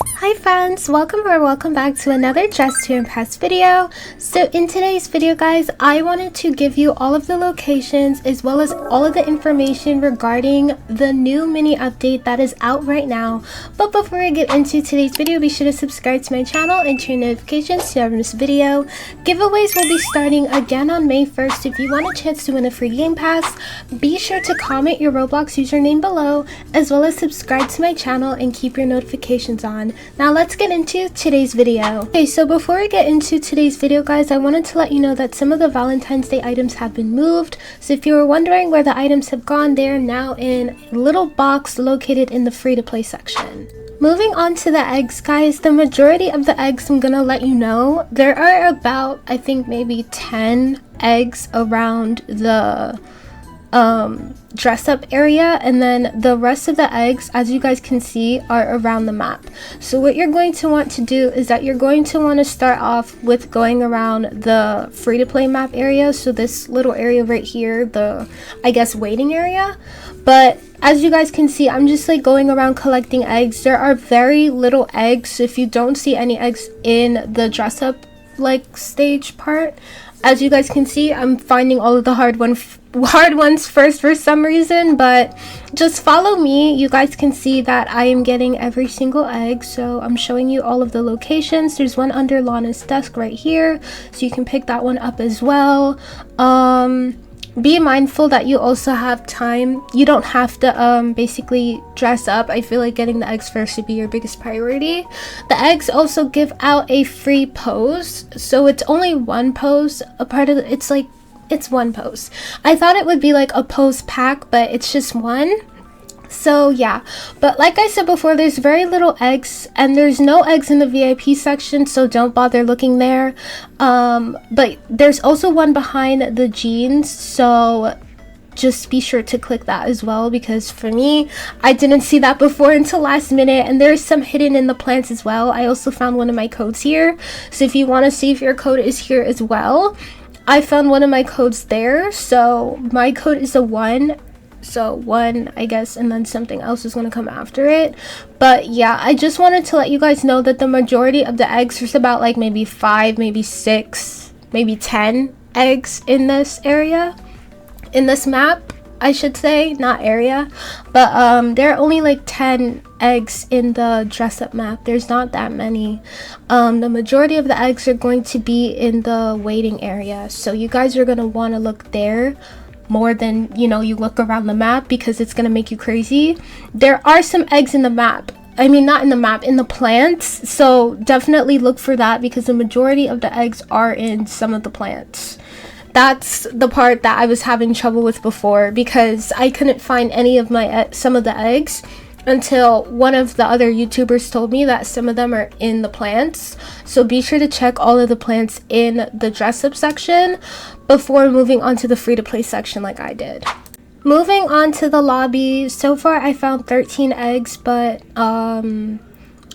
Hi friends, welcome back to another Dress to Impress video. So in today's video guys, I wanted to give you all of the locations as well as all of the information regarding the new mini update that is out right now. But before I get into today's video, be sure to subscribe to my channel and turn notifications to never miss a video. Giveaways will be starting again on May 1st. If you want a chance to win a free game pass, be sure to comment your Roblox username below as well as subscribe to my channel and keep your notifications on. Now let's get into today's video. Okay, so before I get into today's video guys, I wanted to let you know that some of the Valentine's Day items have been moved. So if you were wondering where the items have gone, they are now in a little box located in the free to play section. Moving on to the eggs guys, the majority of the eggs I'm gonna let you know, there are about I think maybe 10 eggs around the dress up area, and then the rest of the eggs, as you guys can see, are around the map. So what you're going to want to do is that you're going to want to start off with going around the free to play map area. So this little area right here, the I guess waiting area. But as you guys can see, I'm just like going around collecting eggs. There are very little eggs, so if you don't see any eggs in the dress up like stage part, as you guys can see, I'm finding all of the hard ones first for some reason, but just follow me. You guys can see that I am getting every single egg, so I'm showing you all of the locations. There's one under Lana's desk right here, so you can pick that one up as well. Be mindful that you also have time. You don't have to basically dress up. I feel like getting the eggs first should be your biggest priority. The eggs also give out a free pose, so it's only one pose. A part of it's one pose. I thought it would be like a pose pack, but it's just one. So yeah, but like I said before, there's very little eggs and there's no eggs in the VIP section, so don't bother looking there. But there's also one behind the jeans, so just be sure to click that as well, because for me, I didn't see that before until last minute. And there's some hidden in the plants as well. I also found one of my codes here, so if you want to see if your code is here as well, I found one of my codes there. So my code is a 1, so 1 I guess, and then something else is going to come after it. But yeah, I just wanted to let you guys know that the majority of the eggs, there's about like maybe 5, maybe 6, maybe 10 eggs in this area, in this map I should say, not area. But there are only like 10 eggs in the dress up map. There's not that many. The majority of the eggs are going to be in the waiting area, so you guys are going to want to look there more than, you know, you look around the map, because it's going to make you crazy. There are some eggs in the map, I mean not in the map, in the plants, so definitely look for that, because the majority of the eggs are in some of the plants. That's the part that I was having trouble with before, because I couldn't find any of my some of the eggs until one of the other YouTubers told me that some of them are in the plants. So be sure to check all of the plants in the dress up section before moving on to the free to play section like I did. Moving on to the lobby, so far I found 13 eggs, but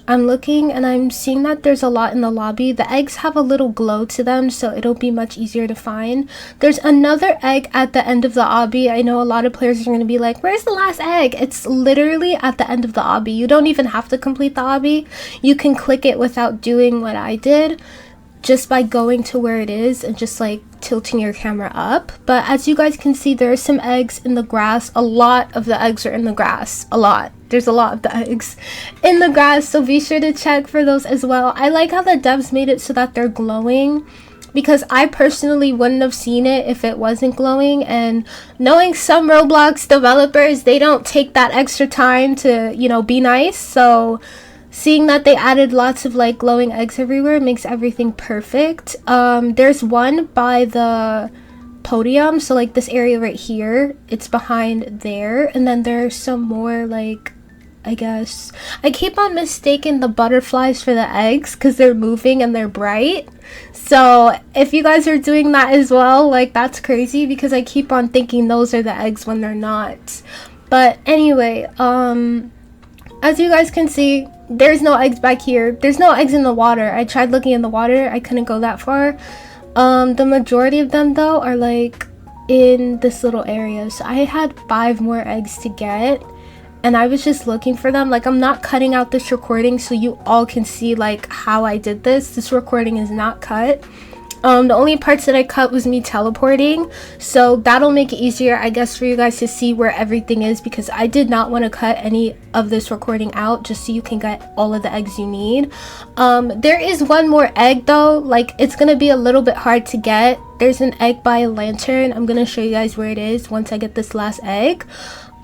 I'm looking and I'm seeing that there's a lot in the lobby. The eggs have a little glow to them, so it'll be much easier to find. There's another egg at the end of the obby. I know a lot of players are going to be like, where's the last egg? It's literally at the end of the obby. You don't even have to complete the obby. You can click it without doing what I did, just by going to where it is and just like tilting your camera up. But as you guys can see, there are some eggs in the grass. A lot of the eggs are in the grass. There's a lot of the eggs in the grass, so be sure to check for those as well. I like how the devs made it so that they're glowing, because I personally wouldn't have seen it if it wasn't glowing. And knowing some Roblox developers, they don't take that extra time to, you know, be nice. So seeing that they added lots of like glowing eggs everywhere makes everything perfect. There's one by the podium, so like this area right here, it's behind there. And then there's some more, like, I guess I keep on mistaking the butterflies for the eggs because they're moving and they're bright. So if you guys are doing that as well, like, that's crazy, because I keep on thinking those are the eggs when they're not. But anyway, as you guys can see, there's no eggs back here. There's no eggs in the water. I tried looking in the water, I couldn't go that far. The majority of them though are like in this little area, so I had 5 more eggs to get, and I was just looking for them. Like, I'm not cutting out this recording so you all can see like how I did this. This recording is not cut. The only parts that I cut was me teleporting, so that'll make it easier, I guess, for you guys to see where everything is, because I did not want to cut any of this recording out, just so you can get all of the eggs you need. There is one more egg though. Like, it's gonna be a little bit hard to get. There's an egg by a lantern. I'm gonna show you guys where it is once I get this last egg.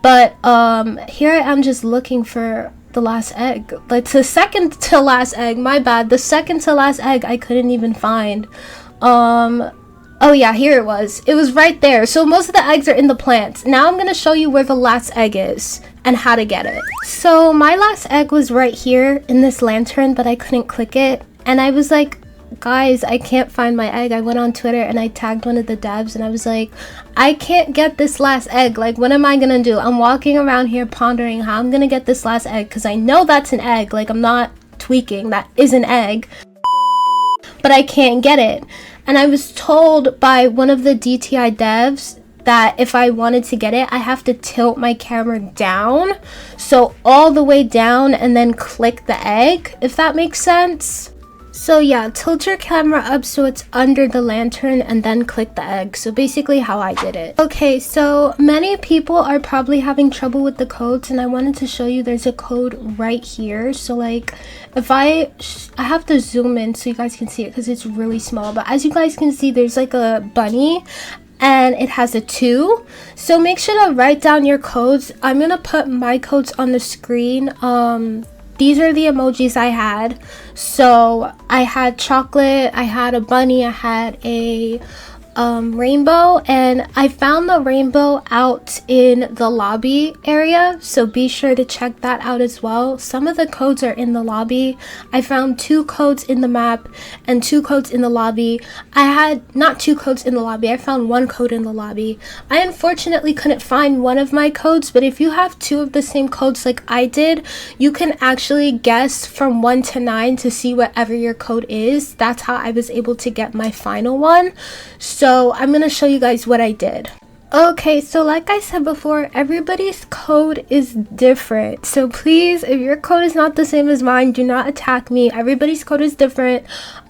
But here I am just looking for the last egg. Like, the second to last egg, my bad, the second to last egg I couldn't even find. Oh yeah, here it was. It was right there. So most of the eggs are in the plants. Now I'm gonna show you where the last egg is and how to get it. So my last egg was right here in this lantern, but I couldn't click it, and I was like, guys, I can't find my egg. I went on Twitter and I tagged one of the devs and I was like, I can't get this last egg. Like, what am I gonna do? I'm walking around here pondering how I'm gonna get this last egg, because I know that's an egg. Like, I'm not tweaking, that is an egg, but I can't get it. And I was told by one of the DTI devs that if I wanted to get it, I have to tilt my camera down, so all the way down, and then click the egg, if that makes sense. So yeah, tilt your camera up so it's under the lantern and then click the egg. So basically how I did it. Okay, so many people are probably having trouble with the codes, and I wanted to show you there's a code right here. So like, if I have to zoom in so you guys can see it because it's really small, but as you guys can see, there's like a bunny and it has a 2. So make sure to write down your codes. I'm gonna put my codes on the screen. These are the emojis I had. So I had chocolate, I had a bunny, I had a rainbow, and I found the rainbow out in the lobby area, so be sure to check that out as well. Some of the codes are in the lobby. I found 2 codes in the map and 2 codes in the lobby. I had not 2 codes in the lobby, I found 1 code in the lobby. I unfortunately couldn't find one of my codes, but if you have 2 of the same codes like I did, you can actually guess from 1 to 9 to see whatever your code is. That's how I was able to get my final one. So I'm gonna show you guys what I did. Okay, so like I said before, everybody's code is different. So please, if your code is not the same as mine, do not attack me. Everybody's code is different.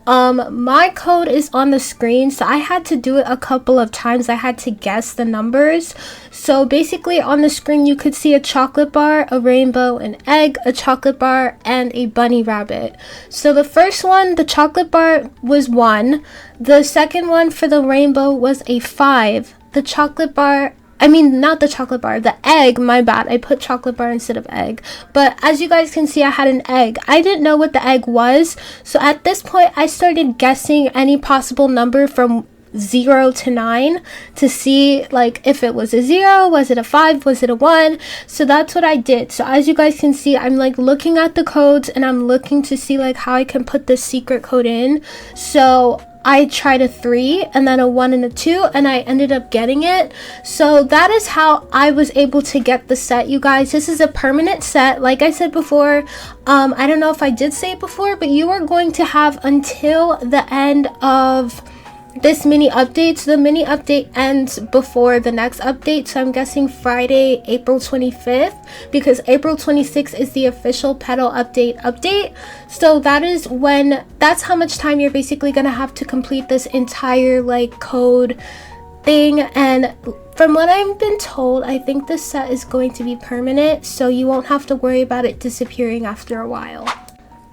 My code is on the screen, so I had to do it a couple of times. I had to guess the numbers. So basically on the screen you could see a chocolate bar, a rainbow, an egg, a chocolate bar, and a bunny rabbit. So the first one, the chocolate bar, was 1. The second one for the rainbow was a 5. The chocolate bar, I mean, not the chocolate bar, the egg, my bad, I put chocolate bar instead of egg. But as you guys can see, I had an egg. I didn't know what the egg was, so at this point I started guessing any possible number from 0 to 9 to see like if it was a 0, was it a 5, was it a 1. So that's what I did. So as you guys can see, I'm like looking at the codes and I'm looking to see like how I can put this secret code in. So I tried a 3 and then a 1 and a 2, and I ended up getting it. So that is how I was able to get the set, you guys. This is a permanent set. Like I said before, I don't know if I did say it before, but you are going to have until the end of this mini update. So the mini update ends before the next update, so I'm guessing Friday, April 25th, because April 26th is the official petal update. So that is when, that's how much time you're basically gonna have to complete this entire like code thing. And from what I've been told, I think this set is going to be permanent, so you won't have to worry about it disappearing after a while.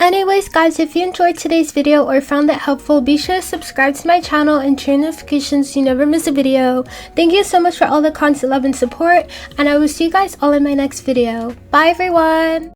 Anyways guys, if you enjoyed today's video or found it helpful, be sure to subscribe to my channel and turn notifications so you never miss a video. Thank you so much for all the constant love and support, and I will see you guys all in my next video. Bye everyone!